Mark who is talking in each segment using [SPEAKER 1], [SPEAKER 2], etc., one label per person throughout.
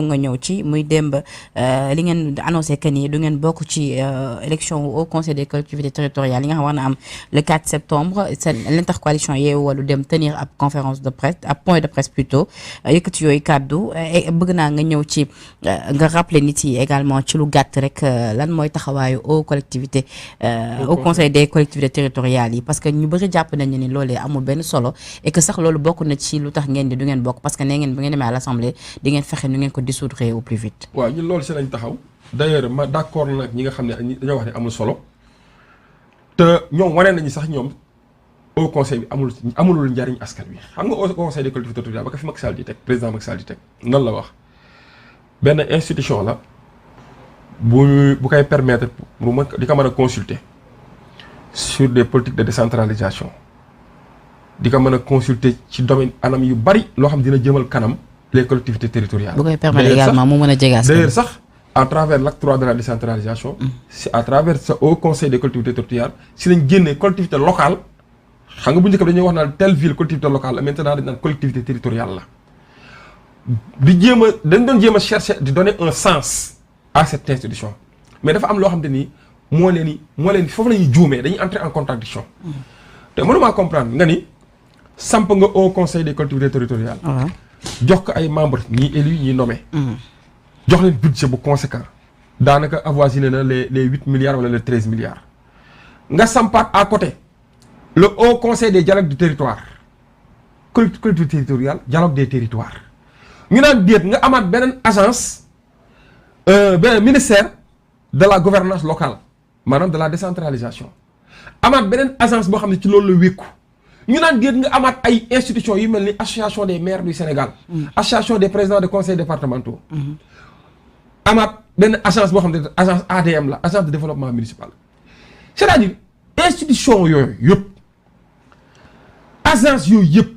[SPEAKER 1] nga ñëw ci muy démb li ngeen annoncé que ni du ngeen bokk ci élection au conseil des collectivités territoriales yi nga xam war na am le 4 septembre seen l'intercoalition Yewwi Wallu dem tenir ab conférence de presse ab point de presse plutôt yëkkati yooyu kàddu bëgg naa nga ñëw ci nga rappeler nit yi également ci lu gàtt rek lan mooy taxawaayu au collectivité au conseil des collectivités territoriales yi parce que ñu bëri jàpp nañu ni loolee amul benn solo et que sax loolu bokk na ci lu tax ngeen di du ngeen bokk parce que nee ngeen bu ngeen demee à l'assemblée di ngeen fexe nu ngeen ko dissoudre au plus vite.
[SPEAKER 2] waaw ñun loolu si lañ taxaw d'ailleurs ma d'accord nag ñi nga xam ne dañoo wax ne amul solo te ñoom wane nañu sax ñoom au conseil bi amulul njariñ askan wi xam nga au conseil des collectivités territoriales ba ko fi Macky Sall di teg président Macky Sall di teg nan la wax benn institution la bu koy permettre mu mën di ko mën a consulter sur des politiques de décentralisation di ko mën a consulter ci domaine anam yu bari loo xam dina jëmal kanam les collectivités territoriales.
[SPEAKER 1] bu koy permettre également mu mën a jege askan.
[SPEAKER 2] d'ailleurs sax à travers l'acte 3 de la décentralisation. c'est à travers ce haut conseil des collectivités territoriales si lañ génnee collectivité locale xam nga bu njëkk dañuy wax naan telle ville collectivité locale la maintenant dañ naan collectivité territoriale la. dañ doon jéem a chercher di donner un sens à cette institution mais dafa am loo xam te ni moo leen foofu la ñuy juumee dañuy entrer en contradiction te mënumaa comprendre nga ni samp nga haut conseil des collectivités territoriales. jox ko ay membres ñii élus ñii nommés. jox leen budget bu conséquent daanaka avoisiné na les 8 milliards wala les 13 milliards. nga sampaat à côté le haut conseil des dialogues du territoire collectivité territoriale dialogue des territoires ñu naan déet nga amaat beneen agence beneen ministère de la gouvernance locale maanaam de la décentralisation amaat beneen agence boo xam ne ci loolu la wékku ñu naan déet nga amaat ay institutions yu mel ni association des maires du Sénégal association des présidents de conseils départementaux amaat benn agence boo xam ne agence ADM la agence de développement municipal c'est-à-dire institution yooyu yëpp agence yooyu yëpp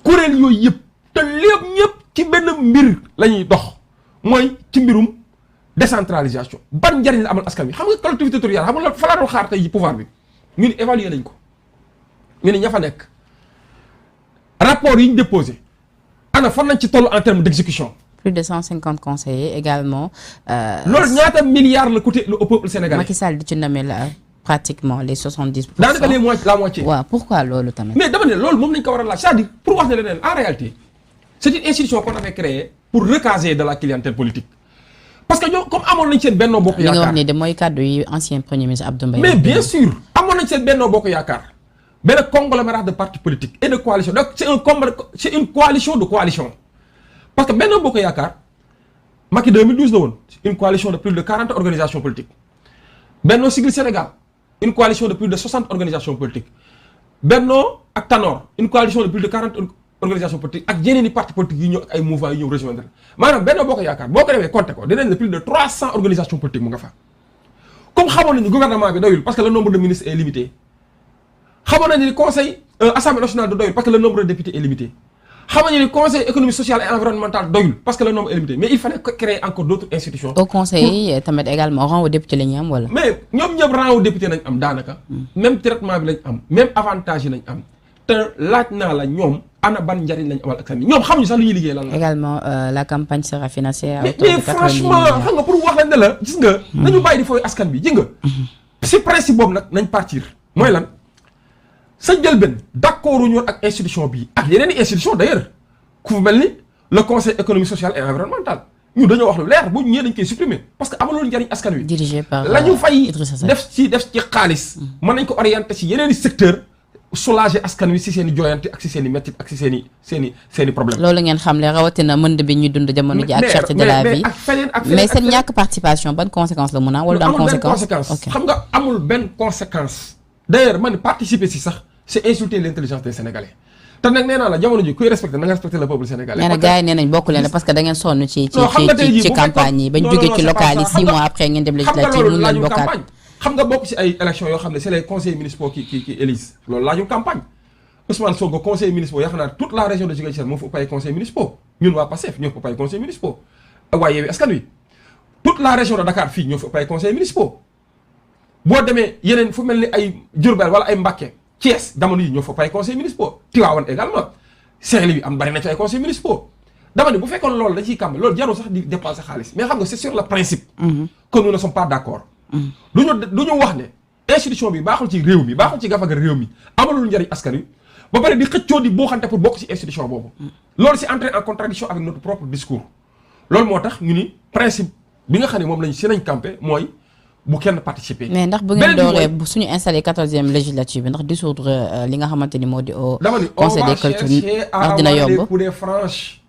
[SPEAKER 2] kuréel yooyu yëpp te lépp ñëpp ci benn mbir la ñuy dox mooy ci mbirum décentralisation ban njariñ la amal askan wi xam nga collectivité territoriale xam nga fa laa doon xaar tey pouvoir bi ñu ne évaluer nañ ko ñu ne ña fa nekk rapport yi ñu déposé ana fan nañ ci toll en termes d'exécution.
[SPEAKER 1] plus de 150 conseillers également.
[SPEAKER 2] loolu ñaata milliards la coûté au peuple sénégalais.
[SPEAKER 1] Macky Sall di ci nommer la pratiquement les 70%.
[SPEAKER 2] daanaka la moitié.
[SPEAKER 1] waaw pourquoi loolu tamit.
[SPEAKER 2] mais dama ne loolu moom lañ ko war a laaj c'est-à-dire pour wax ne leneen en réalité c'est une institution qu'on avait créée pour recaser de la clientèle politique parce que ñoom comme amoon nañ seen Benno Bokk Yaakaar.
[SPEAKER 1] li nga wax ni de mooy kàddu yi ancien premier ministre Abdou Mbaye.
[SPEAKER 2] mais bien sûr amoon nañ seen Benno Bokk Yaakaar benn conglomérat de partis politiques et de coalitions donc c'est une coalition de coalitions parce que Benno Bokk Yaakaar Macky 2012 la woon une coalition de plus de 40 organisations politiques Benno Siggil Sénégal une coalition de plus de 60 organisations politiques Benno ak Tanor une coalition de plus de 40 organisations politiques ak yeneen i partis politiques yi ñëw ak ay mouvements yi ñëw rejoindre maanaam Benno Bokk Yaakaar boo ko demee compter ko dinañ ne plus de 300 organisations politiques mu nga fa comme xamoon nañu gouvernement bi doyul parce que le nombre de ministres est limité xamoon nañu ni conseil assemblée nationale du doyul parce que le nombre de députés est limité xamoon nañu ni conseil économique social et environnemental doyul parce que le nombre est limité mais il fallait créer encore d'autres institutions.
[SPEAKER 1] au conseil tamit également rang au député la ñu am wala.
[SPEAKER 2] mais ñoom ñëpp rang au député nañ am daanaka. même traitement bi lañ am même avantage yi lañ am te laaj naa la ñoom ana ban njariñ lañ amal ak sami ñoom xamuñu sax lu ñuy liggéey lan la.
[SPEAKER 1] également la campagne sera financée à hauteur
[SPEAKER 2] mais
[SPEAKER 1] de 90
[SPEAKER 2] franchement xam nga pour wax la ne la gis nga. nañu bàyyi di fooy askan bi ji nga. si principe boobu nag nañ partir mooy lan. sa njëlbeen d'accord ñu ak institution bii ak yeneen i institution d'ailleurs ku mel ni le conseil économique social et environnemental ñu dañoo wax lu leer bu ñu ñëwee dañ koy supprimer parce que amalul njariñ askan wi.
[SPEAKER 1] dirigé par
[SPEAKER 2] la ñu fay
[SPEAKER 1] Idrissa Seck.
[SPEAKER 2] def ci xaalis. mën nañ ko orienter ci yeneen i secteur soulager askan wi si seen i jooyante ak si seen i métti ak si seen i problème.
[SPEAKER 1] loolu ngeen xam le rawatina mënd bi ñu dund jamono ji ak cherté de la vie mais seen ñàkk participation ban conséquence la mun a wala du am conséquence
[SPEAKER 2] xam nga amul benn conséquence d'ailleurs man participer si sax c'est insulter l'intelligence des Sénégalais te nag nee naa la jamono ji kuy respecter na nga respecter le peuple sénégalais.
[SPEAKER 1] nee na gars yi nee nañ bokk leen parce que da ngeen sonn ci campagne yi bañ jógee ci locales yi 6 mois après ngeen dem législative mun nañ bokkaat.
[SPEAKER 2] xam nga bokk ci ay élections yoo xam ne c'est les conseils municipaux qui élisent loolu laajul campagne Ousmane Sonko conseil municipaux yaakaar naa toute la région de Ziguinchor moo fa ëpp ay conseils municipaux ñun waa Pastef ñoo fa ëpp ay conseils municipaux waaye Yewwi Askan Wi toute la région de Dakar fii ñoo fa ëpp ay conseils municipaux boo demee yeneen fu mel ni ay Diourbel wala ay Mbacké Thiès jamono yi ñoo fa ëpp ay conseils municipaux Tivaouane également Saint-Louis am bari na ci ay conseils municipaux dama ne bu fekkoon loolu da ciy kàmb loolu jarul sax di dépenser xaalis mais xam nga c'est sur le principe que nous ne sommes pas d'accord du ñu wax ne institution bi baaxul ci réew mi baaxul ci gafaga réew mi amalul njariñ askan wi ba pare di xëccoo di boo xante pour bokk ci institution boobu loolu c'est entré en contradiction avec notre propre discours loolu moo tax ñu ni principe bi nga xam ne moom lañ si nañ campé mooy bu kenn participer.
[SPEAKER 1] mais ndax bu ngeen dooree suñu installé 14e législature bi ndax dissoudre li nga xamante ni moo di au conseil des cultures ndax dina yomb
[SPEAKER 2] pour des franches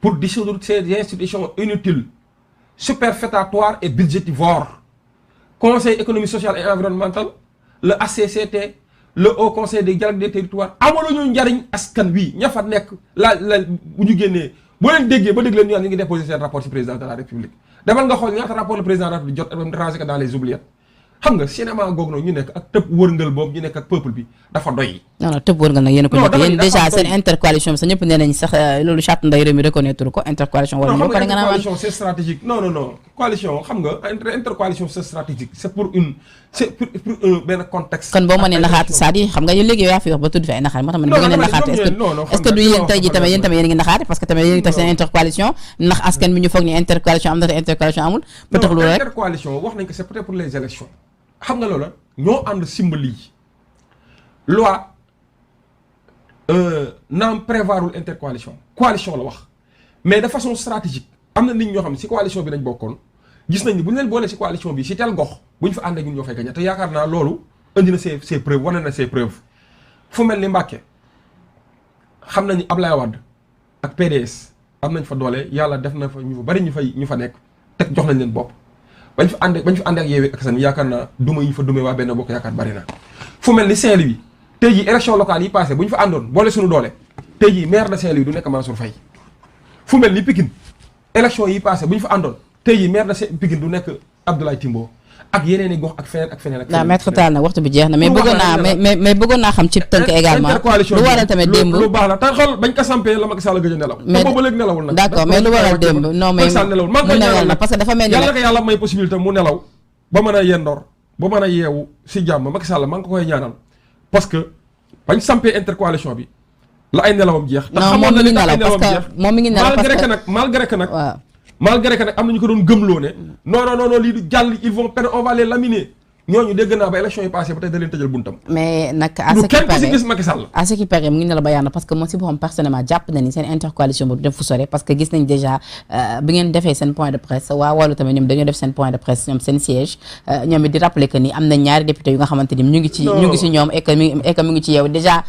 [SPEAKER 2] pour dissoudre ces institutions inutiles superfétatoires et budgétivores conseil économique social et environnemental le HCCT le haut conseil des dialogues des territoires amaluñu njariñ askan wi ña fa nekk la bu ñu génnee boo leen déggee ba dégg leen ñu ngi déposé seen rapport ci président de la république demal nga xool ñaata rapport le président de la république jot rangé ko dans les oubliettes xam nga cinéma googu noonu ñu nekk ak tëb wërngal boobu ñu nekk ak peuple bi dafa doy.
[SPEAKER 1] non tëb wërngal nag yéen a ko nekk yéen déjà seen intercoalition bi sax ñëpp nee nañ sax loolu charte nday réew mi reconnaître ko intercoalition wala ñoo pare nga naan
[SPEAKER 2] intercoalition c'est stratégique non coalition xam nga intercoalition c'est stratégique c'est pour benn contexte.
[SPEAKER 1] kon boo mënee naxaat c'est-à-dire xam nga yéen léegi yaa fi wax ba tudd fi ay naxaat moo tax ma ne bu ngeen naxaate est-ce que du yéen tey ji tamit yéen tamit yéen a ngi naxaate parce que tamit yéen a ngi tax seen intercoalition ndax askan bi ñu foog ni intercoalition am na te intercoalition amul peut-être loolu rek
[SPEAKER 2] intercoalition wax nañ ko c'est peut-être pour les élections xam nga loola ñoo ànd symbole yi loi naam prévoirul intercoalition coalition la wax mais de façon stratégique am na nit ñoo xam ne ci coalition bi dañ bokkoon gis nañ ni bu ñu leen boolee ci coalition bi ci tel gox bu ñu fa ànd ak ñun ñoo fay gagné te yaakaar naa loolu indi na ses preuves wane na ses preuves fu mel ni Mbàkke xam nañu Ablaye Wade ak PDS am nañ fa doole yàlla def na fa ñu fa bari ñu fa nekk teg jox nañ leen bopp bañ fa ànd ak Yewwi ak Askan yaakaar naa duma yi ñu fa dumee waa Benno Bokk Yaakaar bari na fu mel ni Saint-Louis tey jii élection locale yi passé bu ñu fa àndoon boole suñu doole tey jii maire de Saint-Louis du nekk Mansour Faye fu mel ni Pikine élection yi passé bu ñu fa àndoon tey jii maire de Pikine du nekk Abdoulaye Timbo ak yeneen i gox ak feneen ak feneen
[SPEAKER 1] waaw maître Tall nag waxtu bi jeex na mais bëggoon naa xam ci tënk également lu waral tamit démb
[SPEAKER 2] lu baax la te xool bañ ko sampee la Macky Sall gëj a nelaw te boobu léegi nelawul nag
[SPEAKER 1] d'accord mais lu waral démb non mais mu nelaw na parce que dafa mel ni
[SPEAKER 2] yàlla ko yàlla may possibilité mu nelaw ba mën a yendoor ba mën a yeewu si jàmm Macky Sall maa ngi ko koy ñaanal parce que bañ sampee intercoalition bi la ay nelawam jeex te xamoon na ni ay nelawam jeex
[SPEAKER 1] moom mi ngi nelaw parce que
[SPEAKER 2] malgré que nag am na ñu ko doon gëmloo ne non lii du jàll ils vont perdre on va les laminer ñooñu dégg naa ba élection yi passé ba tey da leen tëjal buntam.
[SPEAKER 1] mais nag à ce qui paraît mu ngi ne la bayaana parce que moom si boppam personnellement jàpp na ni seen intercoalition boobu def fu sore parce que gis nañ déjà bi ngeen defee seen point de presse waa wàllu tamit ñoom dañoo def seen point de presse ñoom seen siège ñoom it di rappeler que ni am na ñaari député yu nga xamante ni ñu ngi ci ñoom et que mu ngi ci yow déjà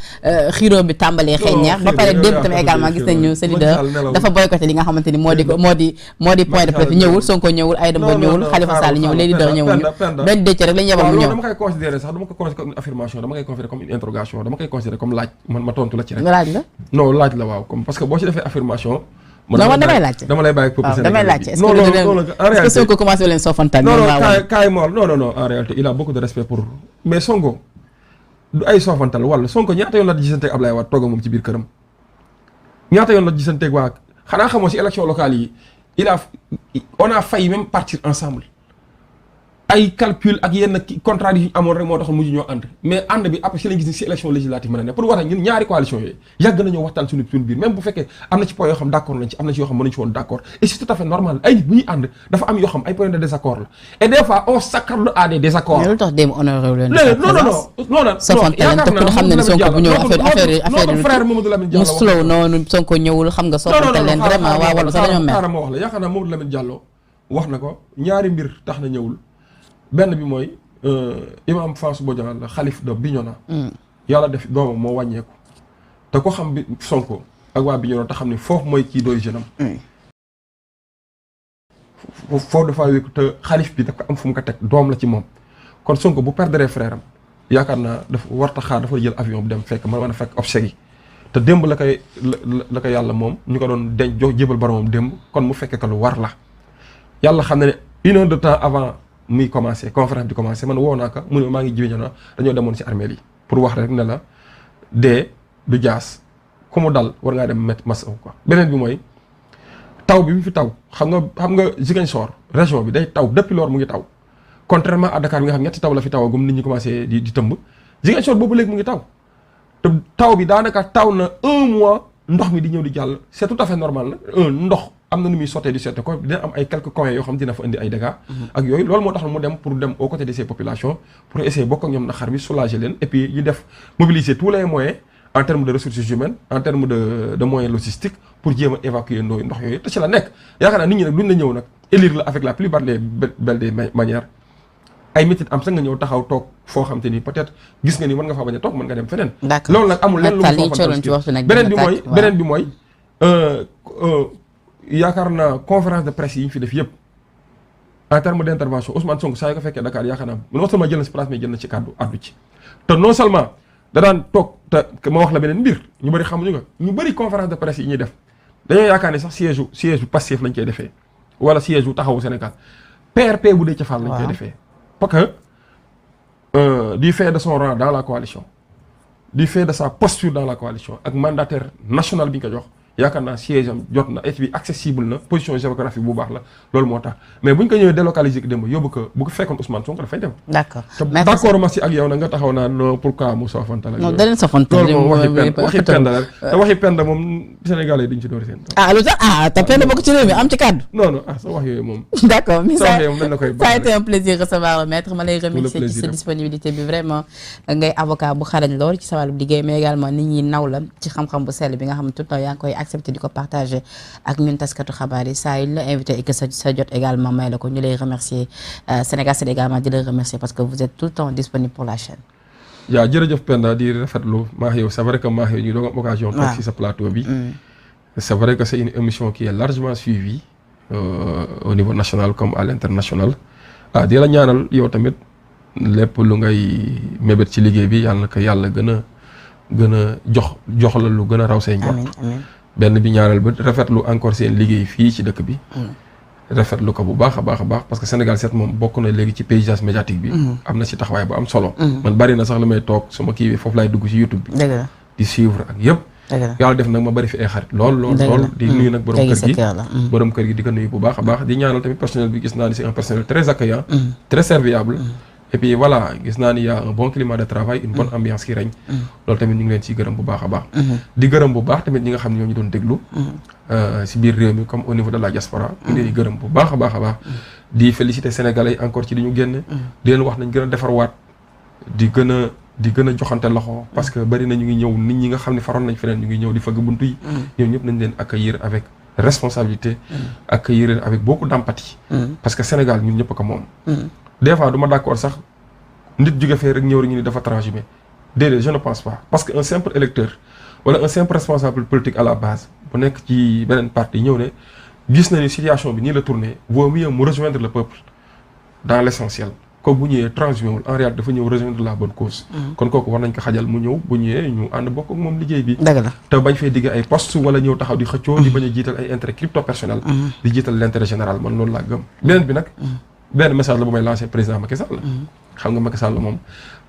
[SPEAKER 1] xiroo bi tàmbalee xëy ñeex ba pare démb tamit également gis nañu sa leader dafa boycotté li nga xamante ni moo di point de presse ñëwul Sonko ñëwul Aïda Mbodj ñëwul Khalifa Sall ñëwul les leaders ñëwul benn décc rek
[SPEAKER 2] dama koy considérer sax dama ko considérer comme une affirmation dama koy considérer comme une interrogation dama koy considérer comme laaj man ma tontu la ci rek.
[SPEAKER 1] laaj la
[SPEAKER 2] non laaj la waaw comme parce que boo ci defee affirmation.
[SPEAKER 1] non damay laajte
[SPEAKER 2] dama lay bàyyi ak peuple sénégalais.
[SPEAKER 1] damay laajte
[SPEAKER 2] est-ce
[SPEAKER 1] que Sonko commencé leen soofantal.
[SPEAKER 2] non kaay mool non en réalité il a beaucoup de respect pour mais Sonko du ay soofantal wala Sonko ñaata yoon la gisante ak Ablaye Wade toog moom ci biir këram ñaata yoon la gisante ak waa xanaa xamoo si élection locale yi on a failli même partir ensemble. ay calcul ak yenn contrat yi amoon rek moo tax mujj ñoo ànd mais ànd bi après si lañ gis ni si élection législative mën a ne pour wax ñun ñaari coalition yooyu yàgg nañoo waxtaan suñu biir même bu fekkee am na ci point yoo xam d'accord nañ ci am na ci yoo xam mënuñu ci woon d'accord et c'est tout à fait normal ay nit bu ñuy ànd dafa am yoo xam ay point de désaccord la et des fois on s'accorde à des désaccords.
[SPEAKER 1] mais lu tax démb honoré leen
[SPEAKER 2] non
[SPEAKER 1] yaakaar naa xam ne Sonko bu ñëw affaire
[SPEAKER 2] frère Mamadou Lamine Diallo
[SPEAKER 1] mu slow noonu Sonko ñëwul xam nga soofantal leen vraiment waa wala sax dañoo mer
[SPEAKER 2] ma wax la yaakaar naa Mamadou Lamine Diallo wax na ko ñaari mbir tax na ñëwul benn bi mooy imam François Bodian la xalif de Bignona yàlla def doomam moo wàññeeku te ko xam bi Sonko ak waa Bignona te xam ne foofu mooy kii d'origine am foofu dafaa wéeku te xalif bi daf ko am fu mu ko teg doom la ci moom kon Sonko bu perdre frère am yaakaar naa dafa warta xaar dafa jël avion bu dem fekk mën a fekk obsèques yi te démb la ko yàlla moom ñu ko doon denc jox jébal boromam démb kon mu fekkee ko lu war la yàlla xam ne ne une heure de temps avant muy commencé conférence bi commencé man woo naa ko mu ne maa ngi jiwe na dañoo demoon ci armée yi pour wax rek ne la dee du jaas ku mu dal war ngaa dem mettre masse quoi. beneen bi mooy taw bi mu fi taw xam nga Ziguinchor région bi day taw depuis lors mu ngi taw contrairement à Dakar bi nga xam ñetti taw la fi tawagum nit ñi commencé di tëmb Ziguinchor boobu léegi mu ngi taw te taw bi daanaka taw na un mois ndox mi di ñëw di jàll c'est tout à fait normal la ndox am na nu muy sottee di sotte ko dina am ay quelques coins yoo xam dina fa indi ay dégâts ak yooyu loolu moo tax mu dem pour dem aux côtés de ces populations pour essayer bokk ak ñoom naqar bi soulager leen et puis ñu def mobiliser tous les moyens en termes de ressources humaines en termes de moyens logistiques pour jéem a évacuer ndox yooyu te ci la nekk yaakaar naa nit ñi nag duñ la ñëw nag élire la avec la plupart des belles des manières ay métit am sax nga ñëw taxaw toog foo xam te ni peut-être gis nga ni mën nga faa bañ a toog mën nga dem feneen loolu nag amul lenn lu mu foofantal beneen bi mooy yaakaar naa conférence de presse yi ñu fi def yëpp en terme d'intervention Ousmane Sonko saa yu ko fekkee Dakar yaakaar naa non seulement jël na si place mais jël na ci kàddu addu ci te non seulement da daan toog te ma wax la beneen mbir ñu bëri xamuñu ko ñu bëri conférence de presse yi ñuy def dañoo yaakaar ne sax siège bu Pastef lañ koy defee wala siège bu Taxawu Sénégal PRP bu Déthié Fall lañ koy defee parce que du fait de son rang dans la coalition du fait de sa posture dans la coalition ak mandataire national bi ñu ko jox yaakaar naa siège am jot na et puis accessible na position géographique bu baax la loolu moo tax mais bu ñu ko ñëwee délocaliser ko démb yóbbu ko bu ko fekkoon Ousmane Sonko dafay dem.
[SPEAKER 1] d'accord
[SPEAKER 2] d'accord ma si ak yow na nga taxaw naa non pourquoi mu soofantal ak
[SPEAKER 1] non da leen soofantal
[SPEAKER 2] loolu moom waxi penda la te waxi penda moom Sénégalais duñ ci door seen
[SPEAKER 1] lu tax te penda bokk ci réew mi am ci kàddu
[SPEAKER 2] non sa wax yooyu moom
[SPEAKER 1] d'accord mais
[SPEAKER 2] sa wax yooyu moom dañ la koy
[SPEAKER 1] ça a été un plaisir recevoir le maître ma lay remercier ci sa disponibilité bi vraiment ngay avocat bu xarañ lool ci sa wàllu liggéey mais également nit ñi naw la ci xam-xam bu sell bi nga xam ne tout le temps yaa ngi koy accepté di ko partager ak ñun taskatu xabaar yi saa yu la invité et que sa jot également may la ko ñu lay remercier Sénégal c'est également di la remercier parce que vous êtes tout le temps disponible pour la chaîne.
[SPEAKER 2] yaa jërëjëf Penda di rafetlu maax yow c'est vrai que maax yow ñu doon am occasion toog ci sa plateau bi c'est vrai que c'est une émission qui est largement suivie au niveau national comme à l'international di la ñaanal yow tamit lépp lu ngay mébét ci liggéey bi yàlla na ko yàlla gën a jox la lu gën a raw say njort benn bi ñaareel ba rafetlu encore seen liggéey fii ci dëkk bi rafetlu ko bu baax a baax parce que Sénégal 7 moom bokk na léegi ci paysage médiatique bi am na ci taxawaay bu am solo man bari na sax la may toog suma kii bi foofu laay dugg ci YouTube bi di suivre ak yëpp yàlla def nag ma bari fi ay xarit lool di nuyu nag borom kër gi di ko nuyu bu baax a baax di ñaanal tamit personnel bi gis naa ni c'est un personnel très accueillant très serviable et puis voilà gis naa ni y a un bon climat de travail une bonne ambiance qui règne loolu tamit ñu ngi leen ciy gërëm bu baax a baax di gërëm bu baax tamit ñi nga xam ne ñoo ñu doon déglu si biir réew mi comme au niveau de la diaspora ñu leen di gërëm bu baax a baax di féliciter sénégalais encore ci di ñu génne di leen wax nañ gën a defarwaat di gën a joxante loxo parce que bari na ñu ngi ñëw nit ñi nga xam ne faroon nañ feneen ñu ngi ñëw di fëgg buntu yi ñoom ñëpp nañ leen accueillir avec responsabilité accueillir avec beaucoup d'empathie parce que Sénégal ñun ñëpp ko moom des fois du ma d'accord sax nit jóge fee rek ñëw rek ñu ni dafa transhumé déedéet je ne pense pas parce que un simple électeur wala un simple responsable politique à la base bu nekk ci beneen parti ñëw ne gis na ni situation bi nii la tourné vaut mieux mu rejoindre le peuple dans l'essentiel kooku bu ñëwee transhumé wul en réalité dafa ñëw rejoindre la bonne cause kon kooku war nañ ko xajal mu ñëw bu ñëwee ñu ànd bokk ak moom liggéey bi
[SPEAKER 1] dëgg la
[SPEAKER 2] te bañ fee digg ay poste wala ñëw taxaw di xëccoo di bañ a jiital ay intérêt crypto personnel di jiital l'intérêt général man loolu laa gëm beneen bi nag benn message la bu may lancer président Macky Sall xam nga Macky Sall moom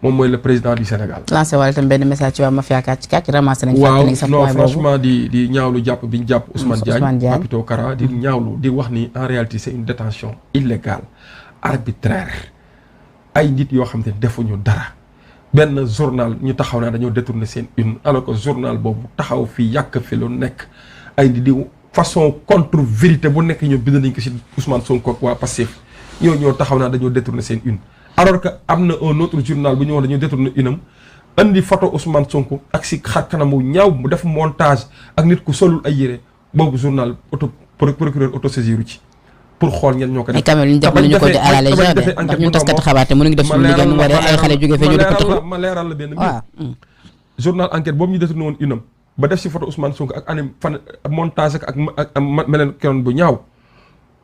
[SPEAKER 2] mooy le président du Sénégal. lancé wala tam benn message ci waa mafia kàcc ramassé nañ. waaw non franchement di ñaawlu jàpp bi ñu jàpp Ousmane Diagne Papito Kara di ñaawlu di wax ni en réalité c'est une détention illégale arbitraire ay nit yoo xam ne defuñu dara benn journal ñu taxaw naa dañoo détourner seen une alors que journal boobu taxaw fi yàq fi lu nekk ay di façon contre vérité bu nekk ñoom bind nañ ko ci Ousmane Sonko ak waa Pastef ñoo taxaw naa dañoo détourner seen une alors que am na un autre journal bu ñu wax dañoo détourner une am andi photo Ousmane Sonko ak si xar kanamu ñaaw mu def montage ak nit ku solul ay yére boobu journal procureur autosaisiru ci pour xool ñen ñoo ko def. mais quand même li ñu def ñu ko di à la légère ndax ñun taskatu xabaar te mënuñu def suñu liggéey nu waree ay xale jóge fee ñu def ko ma leeral la benn mbir journal enquête boobu ñu détourné woon une am ba def si photo Ousmane Sonko ak anim fan montage ak meleen keroon bu ñaaw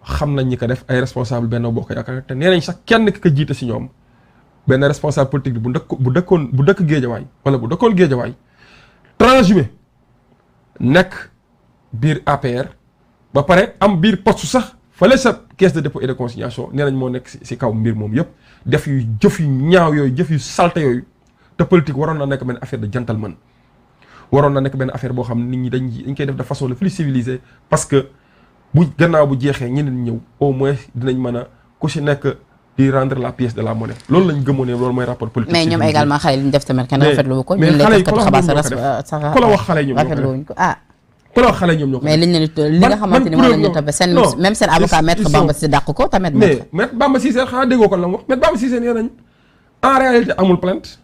[SPEAKER 2] xam nañ ñi ko def ay responsable Benno Bokk Yaakaar te nee nañ sax kenn ki ko jiite si ñoom benn responsable politique bi bu dëkk Géejawaay wala bu dëkkoon Géejawaay transhumé nekk biir APR ba pare am biir poste sax fële sa caisse de dépôt et de consignation nee nañ moo nekk si kaw mbir moom yëpp def yu jëf yu ñaaw yooyu jëf yu salte yooyu te politique waroon na nekk benn affaire de gentleman waroon na nekk benn affaire boo xam nit ñi dañ koy def de façon la plus civilisée parce que bu gannaaw bu jeexee ñeneen ñëw au moins dinañ mën a ku si nekk di rendre la pièce de la monnaie loolu lañ gëmoon ne loolu mooy rapport politique.
[SPEAKER 1] mais ñoom également xale yi ñu def tamit kenn rafetlu ko.
[SPEAKER 2] mais xale yi ku la wax xale yi ñoom rafetlu wuñ ko ku la wax xale ñoom ñoo ko
[SPEAKER 1] mais liñ ne li nga xamante ni moom la ñu toppee seen même seen avocat maître Bamba Cissé dàq ko tamit.
[SPEAKER 2] mais maître Bamba Cissé xanaa déggoo ko la mu wax maître Bamba Cissé nee nañ en réalité amul plainte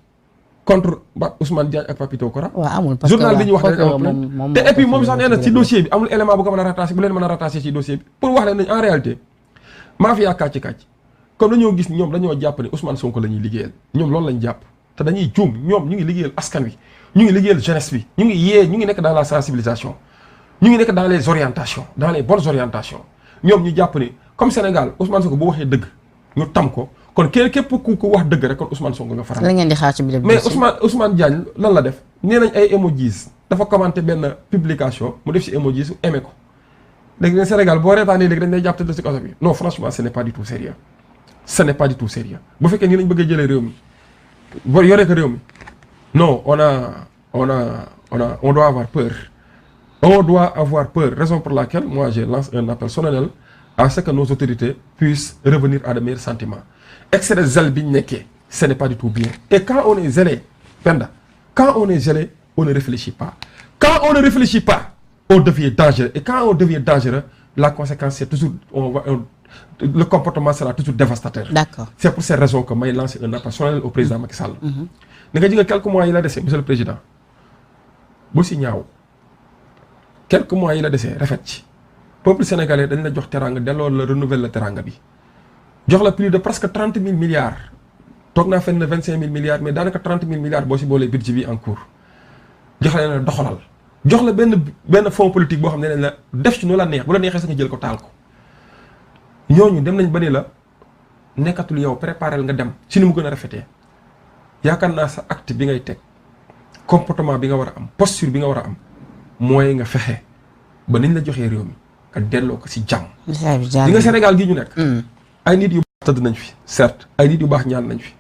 [SPEAKER 2] contre Ousmane Diagne ak Papito Kora.
[SPEAKER 1] waaw amul parce que
[SPEAKER 2] journal bi ñu wax ne amul plainte te et puis moom sax nee na ci dossier bi amul élément bu ko mën a rattaché bu leen mën a rattaché ci dossier bi pour wax leen nañ en réalité mafia kàcc comme dañoo gis ñoom dañoo jàpp ne Ousmane Sonko la ñuy liggéeyal ñoom loolu lañ jàpp te dañuy juum ñoom ñu ngi liggéeyal askan wi ñu ngi liggéeyal jeunesse bi ñu ngi nekk dans la sensibilisation ñu ngi nekk dans les orientations dans les bonnes orientations ñoom ñu jàpp ne comme Sénégal Ousmane Sonko bu waxee dëgg ñu tam ko kon képp ku wax dëgg rek kon Ousmane Sonko nga faral.
[SPEAKER 1] la ngeen di xaar ci biir
[SPEAKER 2] mais Ousmane Diagne lan la def nee nañ ay emojis dafa commenté benn publication mu def ci emojis aimé ko léegi Sénégal boo reetaanee léegi dañ lay jàpp tëdd ci kaso bi non franchement ce n'est pas du tout sérieux ce n'est pas du tout sérieux bu fekkee nii lañ bëgg a jëlee réew mi ba yoree ko réew mi non on doit avoir peur. On doit avoir peur, raison pour laquelle moi je lance un appel solennel à ce que nos autorités puissent revenir à de meilleurs sentiments. Excès de zèle bi ñu nekkee ce n'est pas du tout bien. Et quand on est zélé, Penda, quand on est zélé, on ne réfléchit pas. Quand on ne réfléchit pas, on devient dangereux. Et quand on devient dangereux, la conséquence c'est toujours, le comportement sera toujours dévastateur.
[SPEAKER 1] D'accord.
[SPEAKER 2] C'est pour ces raisons que may lancer un appel solennel au président Macky Sall. Da nga jël quelques mois yi la dese, monsieur le président. Bu si ñaaw. Quelques mois yi la desee rafet ci peuple sénégalais dañ la jox teranga delloo la renouvelle la teranga bi jox la plus de presque 30 000 milliards toog naa fenn 25 000 milliards mais daanaka 30 000 milliards boo si boolee budget bi en cours jox la leen doxalal jox la benn fonds politique boo xam ne la def ci nu la neex bu la neexee sa nga jël ko taal ko ñooñu dem nañ ba ni la nekkatul yow préparel nga dem ci ni mu gën a rafetee yaakaar naa sa acte bi ngay teg comportement bi nga war a am posture bi nga war a am mooy nga fexe ba niñ la joxee réew mi nga delloo ko ci jàmm. di nga Sénégal gi ñu nekk. ay nit yu baax tëdd nañ fi certes ay nit yu baax ñaan nañ fi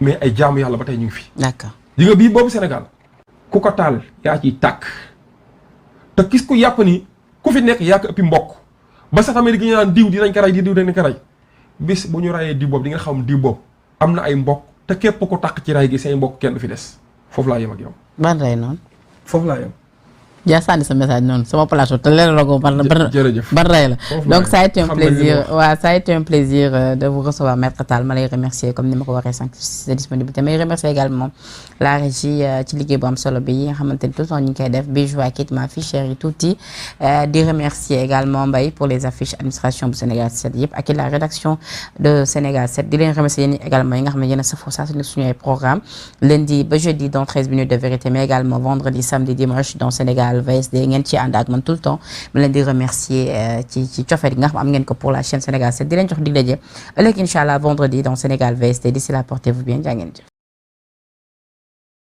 [SPEAKER 2] mais ay jaamu yàlla ba tey ñu ngi fi.
[SPEAKER 1] d'accord
[SPEAKER 2] di nga bii boobu Sénégal ku ko taal yaa ciy tàkk te gis ku yàpp ni ku fi nekk yaa ko ëppi mbokk ba sax tamit gi ñu naan diw dinañ ko rey diw dinañ ko rey bis bu ñu reyee diw boobu di nga xam diw boobu am na ay mbokk te képp ku tàkk ci rey gi say mbokk kenn du fi des foofu laa yem ak yow.
[SPEAKER 1] ban rey noonu.
[SPEAKER 2] foofu laa yem.
[SPEAKER 1] yaa sànni sa message noonu sama plateau te leer na ko ban rey la donc ça a été un plaisir ça a été un plaisir de vous recevoir Maître Tall ma lay remercier comme ni ma ko waxee sànq sa disponibilité may remercier également la régie ci liggéey bu am solo bi yi nga xamante ni tout le temps ñu ngi koy def Bijou ak it ma fille chérie tuuti di remercier également Mbaye pour les affiches administration bu Sénégal 7 yëpp ak la rédaction de Sénégal 7 di leen remercier yéen également yi nga xam ne yéen a safoo saa su ne suñu ay programme lundi ba jeudi dans 13 minutes de vérité mais également vendredi samedi dimanche dans Sénégal VSD ngeen ci ànd ak man tout le temps ma leen di remercier ci cofet gi nga xam am ngeen ko pour la chaîne Sénégal 7 di leen jox dig daje ëllëg incha allah vendredi dans Sénégal VSD d'ici là portez-vous bien jaa ngeen jëf